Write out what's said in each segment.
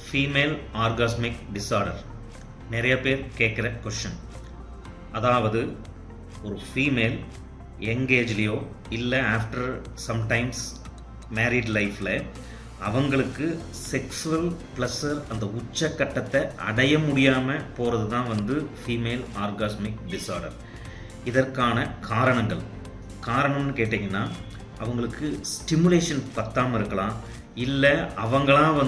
Female orgasmic disorder நிறைய பேர் கேட்குற கொஷின். அதாவது ஒரு ஃபீமேல் யங் ஏஜ்லேயோ இல்லை ஆஃப்டர் சம்டைம்ஸ் மேரிட் லைஃப்பில் அவங்களுக்கு செக்ஸுவல் ப்ளஸர் அந்த உச்சக்கட்டத்தை அடைய முடியாமல் போகிறது தான் ஃபீமேல் ஆர்காஸ்மிக் டிஸார்டர். இதற்கான காரணம்னு கேட்டிங்கன்னா அவங்களுக்கு ஸ்டிமுலேஷன் பத்தாமல் இருக்கலாம், இல்லை அவங்களாம்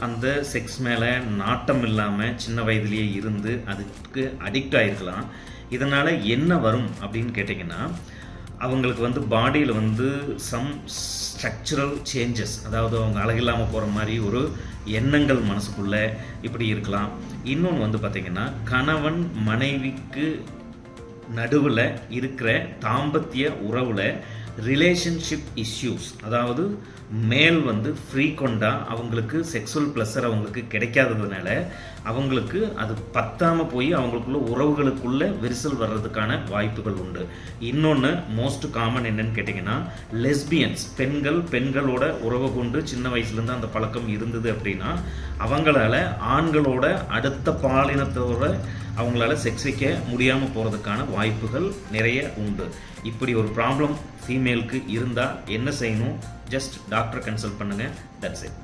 அந்த செக்ஸ் மேலே நாட்டம் இல்லாமல் சின்ன வயதிலேயே இருந்து அதுக்கு அடிக்ட் ஆகிருக்கலாம். இதனால் என்ன வரும் அப்படின்னு கேட்டிங்கன்னா அவங்களுக்கு பாடியில் சம் ஸ்ட்ரக்சரல் சேஞ்சஸ், அதாவது அவங்க அழகில்லாமல் போகிற மாதிரி ஒரு எண்ணங்கள் மனசுக்குள்ளே இப்படி இருக்கலாம். இன்னொன்று பார்த்திங்கன்னா கணவன் மனைவிக்கு நடுவில் இருக்கிற தாம்பத்திய உறவில் ரிலேஷன்ஷிப் இஷ்யூஸ், அதாவது மேல் ஃப்ரீக்வெண்ட்டாக அவங்களுக்கு செக்ஸுவல் ப்ளஸர் அவங்களுக்கு கிடைக்காததுனால அவங்களுக்கு அது பத்தாமல் போய் அவங்களுக்குள்ள உறவுகளுக்குள்ள விரிசல் வர்றதுக்கான வாய்ப்புகள் உண்டு. இன்னொன்று மோஸ்ட் காமன் என்னன்னு கேட்டிங்கன்னா லெஸ்பியன்ஸ், பெண்களோட உறவு கொண்டு சின்ன வயசுலேருந்து அந்த பழக்கம் இருந்தது அப்படின்னா அவங்களால ஆண்களோட அடுத்த பாலினத்தோட அவங்களால செக்ஸ் வைக்க முடியாமல் போகிறதுக்கான வாய்ப்புகள் நிறைய உண்டு. இப்படி ஒரு ப்ராப்ளம் ஃபீமேலுக்கு இருந்தால் என்ன செய்யணும்? ஜஸ்ட் டாக்டரை கன்சல்ட் பண்ணுங்கள். That's it.